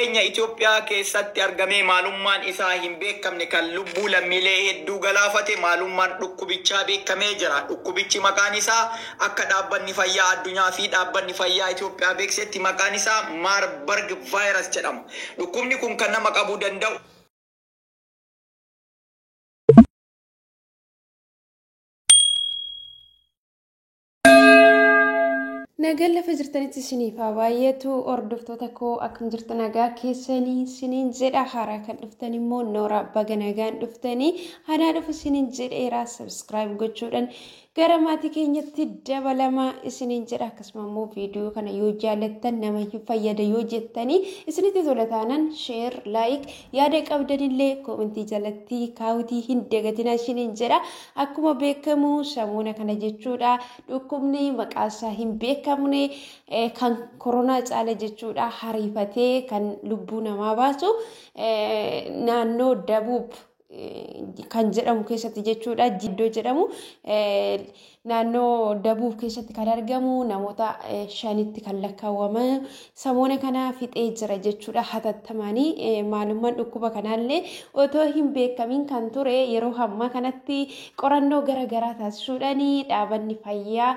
Kenya Itoophiyaa keessatti argamee maalummaan isaa hin beekamne kan lubbuu lammiilee hedduu galaafate maalummaan dhukkubichaa beekamee jira. Dhukkubichi maqaan isaa akka dhaabbanni fayyaa addunyaa fi dhaabbanni fayyaa Itoophiyaa beeksisetti maqaan isaa Marburg virus jedhama. Dhukkubni kun kan nama qabuu danda'u Nagaan lafa jirtanitti isiniif haa baay'atu hordoftoota koo akkam jirtu nagaa keessanii isiniin jedha haaraa kan dhuftan immoo noora baga nagaan dhuftanii haadha dhufu isiniin jedheera subscribe gochuudhaan gara maatii keenyatti dabalamaa isiniin jedha akkasuma immoo viidiyoo kana yoo jaallattan nama hin fayyada yoo jettanii isinitti tola taanaan share like yaada qabdanillee koomentii jalatti kaawutii hin dagatinaa isiniin jedha akkuma beekamu samuuna kana jechuudha dhukkubni maqaasaa hin beekamne kan koronaa caala jechuudha hariifatee kan lubbuu namaa baasu naannoo dabuub kan jedhamu keessatti jechuudha jiddoo jedhamu naannoo dabuuf keessatti kan argamu namoota 5tti kan lakkaawwama samuuna kana fixee jira jechuudha hatattamanii maalummaan dhukkuba kanaallee otoo hin beekamin kan ture yeroo hamma kanatti qorannoo garaagaraa taasisuudhaan dhaabbanni fayyaa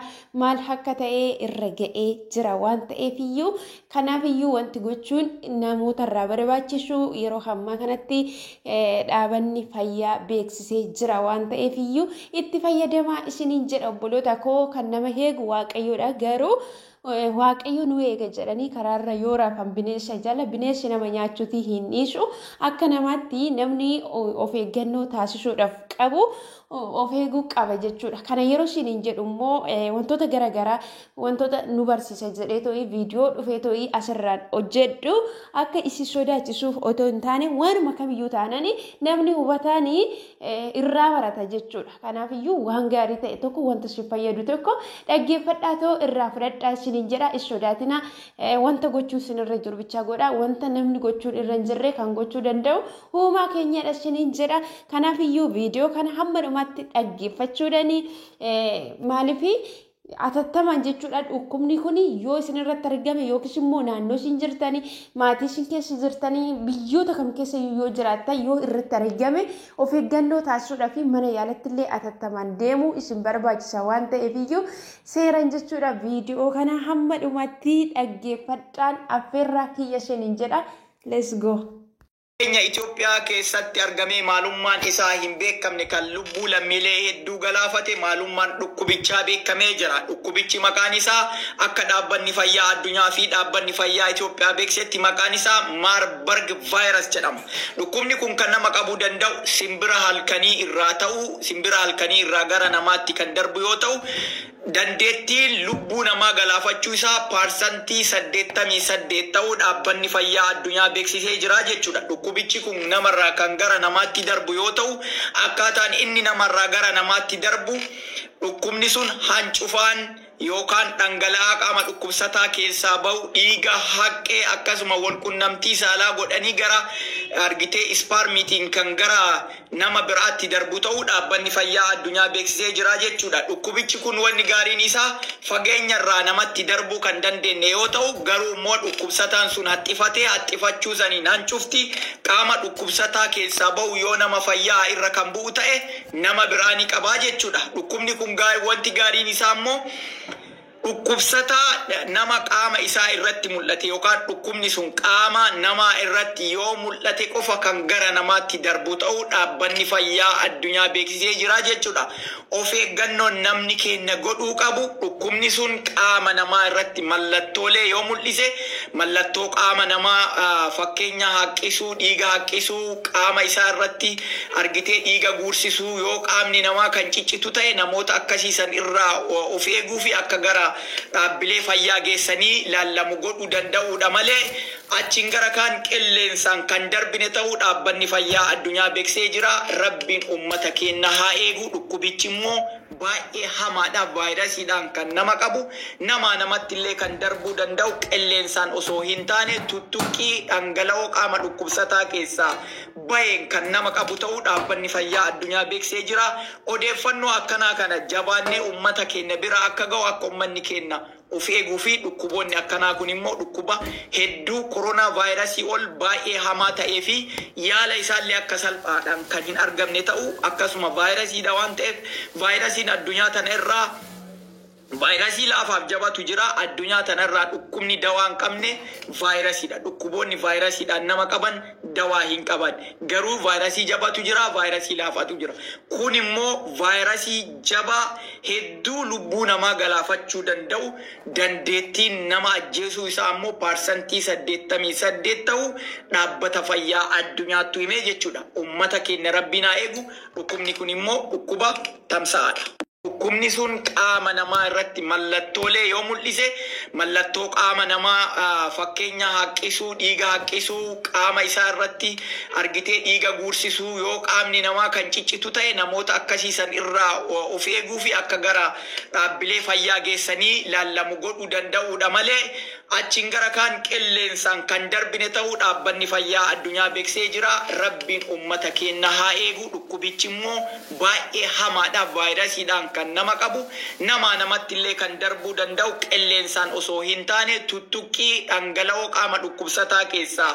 maal akka ta'e irra ga'ee jira waan ta'eef iyyuu kanaaf iyyuu wanti gochuun namoota irraa barbaachisu yeroo hamma kanatti dhaabbanni fayyaa beeksisee jira waan ta'eef iyyuu itti fayyadamaa isiniin jedha obboloota koo kan nama eegu waaqayyoodha garuu waaqayyo nu eega jedhanii karaarra yoo raafan bineensa jala bineensi nama nyaachuutii hin dhiisu akka namaatti namni of eeggannoo taasisuudhaaf qabu of eeguu qaba jechuudha. Kana yeroo isiniin jedhu immoo wantoota garaagaraa wantoota nu barsiisa jedhee to'ii viidiyoo dhufee to'ii asirraan hojjedhu akka isin sodaachisuuf otoo hin taane waanuma kamiyyuu taananii namni hubataanii irraa barata jechuudha. Kanaaf iyyuu waan gaarii ta'e tokko wanta si fayyadu tokko dhaggeeffadhaa ta'uu irraa fudhadhaa isiniin jedha is sodaatina wanta gochuun isinirra jiru bichaa godha wanta namni gochuun irra hin jirre kan gochuu danda'u uumaa keenyadha isiniin jedha. Kanaaf iyyuu viidiyoo kana hamma dhumatti dhaggeeffachuudhaan maaliif atattamaan jechuudha dhukkubni kun yoo isinirratti argame yookiis immoo naannoo isin jirtanii maatii isin keessa jirtanii biyyoota kam keessa yoo jiraattan yoo irratti argame of eeggannoo taasisuudhaaf mana yaalatti illee atattamaan deemuu isin barbaachisa waan ta'eef iyyuu seeraan jechuudha viidiyoo kana hamma dhumatti dhaggeeffadhaan affeerraa kiyya isiniin jedha. Let's go. Kenya Itoophiyaa keessatti argamee maalummaan isaa hin beekamne kan lubbuu lammiilee hedduu galaafate maalummaan dhukkubichaa beekamee jira. Dhukkubichi maqaan isaa akka dhaabbanni fayyaa addunyaa fi dhaabbanni fayyaa Itoophiyaa beeksisetti maqaan isaa Marburg virus jedhama. Dhukkubni kun kan nama qabuu danda'u simbira halkanii irraa gara namaatti kan darbu yoo ta'u dandeettii lubbuu namaa galaafachuu isaa parsantii 88 ta'uu dhaabbanni fayyaa addunyaa beeksisee jira jechuudha. Dhukkubichi kun namarraa kan gara namaatti darbu yoo ta'u akkaataan inni namarraa gara namaatti darbu dhukkubni sun hancufaan yookaan dhangala'aa qaama dhukkubsataa keessaa bahu dhiiga haqqee akkasuma walqunnamtii saalaa godhanii gara argitee ispaarmiitiin kan gara nama biraatti darbu ta'uu dhaabbanni fayyaa addunyaa beeksisee jira jechuudha. Dhukkubichi kun wanni gaariin isaa fageenyarraa namatti darbuu kan dandeenye yoo ta'u garuu immoo dhukkubsataan sun haxxifachuu saniin hancufti qaama dhukkubsataa keessaa bahu yoo nama fayyaa irra kan bu'u ta'e nama biraa ni qabaa jechuudha. Dhukkubni kun wanti gaariin isaa immoo dhukkubsataa nama qaama isaa irratti mul'ate yookaan dhukkubni sun qaama namaa irratti yoo mul'ate qofa kan gara namaatti darbu ta'uu dhaabbanni fayyaa addunyaa beeksisee jira jechuudha. Of eeggannoon namni keenya godhuu qabu dhukkubni sun qaama namaa irratti mallattoolee yoo mul'ise mallattoo qaama namaa fakkeenya haqqisuu dhiiga haqqisuu qaama isaa irratti argitee dhiiga guursisuu yoo qaamni namaa kan ciccitu ta'e namoota akkasiisan irraa of eeguu fi akka gara dhaabbilee fayyaa geessanii laallamu godhuu danda'uudha malee achiin gara kaan qilleensaan kan darbine ta'uu dhaabbanni fayyaa addunyaa beeksisee jira. Rabbiin uummata keenya haa eegu. Dhukkubichi immoo baay'ee hamaadha. Vaayirasiidhaan kan nama qabu namatti illee kan darbuu danda'u qilleensaan osoo hin taane tuttuqqii dhangala'oo qaama dhukkubsataa keessaa baheen kan nama qabu ta'uu dhaabbanni fayyaa addunyaa beeksisee jira. Odeeffannoo akkanaa kana jabaannee uummata keenya bira akka ga'u akka uummanni keenya of eeguu fi dhukkuboonni akkanaa kun immoo dhukkuba hedduu koronaa vaayirasii ol baay'ee hamaa ta'ee fi yaala isaallee akka salphaadhaan kan hin argamne ta'u akkasuma vaayirasiidha waan ta'eef vaayirasiin addunyaa tana irraa vaayirasii laafaaf jabatu jira. Addunyaa tanarraa dhukkubni dawaa hin qabne vaayirasiidha. Dhukkuboonni vaayirasiidhaan nama qaban dawaa hin qaban. Garuu vaayirasii jabatu jira, vaayirasii laafatu jira. Kun immoo vaayirasii jabaa hedduu lubbuu namaa galaafachuu danda'u, dandeettiin nama ajjeesuu isaa immoo parsantii 88 ta'u dhaabbata fayyaa addunyaattu himee jechuudha. Ummata keenya rabbiin haa eegu. Dhukkubni kun immoo dhukkuba tamsa'aadha. Dhukkubni sun qaama namaa irratti mallattoolee yoo mul'ise mallattoo qaama namaa fakkeenya haqqisuu, dhiiga haqqisuu, qaama isaa irratti argitee dhiiga guursisuu yoo qaamni namaa kan ciccitu ta'e namoota akkasiisan irraa of eeguu fi akka gara dhaabbilee fayyaa geessanii laallamu godhuu danda'uudha malee achiin gara kaan qilleensaan kan darbine ta'uu dhaabbanni fayyaa addunyaa beeksisee jira. Rabbiin ummata keenya haa eegu. Dhukkubichi immoo baay'ee hamaadha. Vaayirasiidhaan kan nama qabu, nama namatti illee kan darbuu danda'u, qilleensaan osoo hin taane tuttuqqii dhangala'oo qaama dhukkubsataa keessaa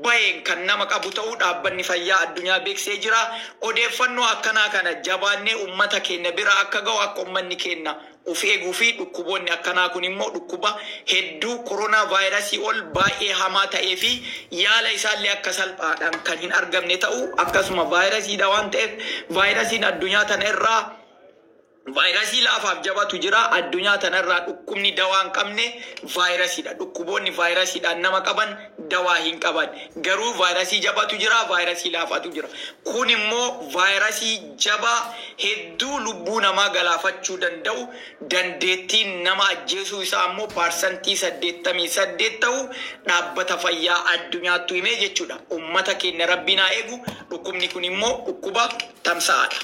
baheen kan nama qabu ta'uu dhaabbanni fayyaa addunyaa beeksisee jira. Odeeffannoo akkanaa kana jabaannee ummata keenya bira akka ga'u akka ummanni keenya of eeguu fi dhukkuboonni akkanaa kun immoo dhukkuba hedduu koronaa vaayirasii ol baay'ee hamaa ta'ee fi yaala isaallee akka salphaadhaan kan hin argamne ta'u akkasuma vaayirasiidha waan ta'eef vaayirasiin addunyaa tana irraa vaayirasii laafaaf jabatu jira. Addunyaa tanarraa dhukkubni dawaa hin qabne vaayirasiidha. Dhukkuboonni vaayirasiidhaan nama qaban dawaa hin qaban. Garuu vaayirasii jabatu jira, vaayirasii laafatu jira. Kun immoo vaayirasii jabaa hedduu lubbuu namaa galaafachuu danda'u, dandeettiin nama ajjeesuu isaa immoo parsantii 88 ta'u dhaabbata fayyaa addunyaattu himee jechuudha. Ummata keenya rabbiin haa eegu. Dhukkubni kun immoo dhukkuba tamsa'aadha.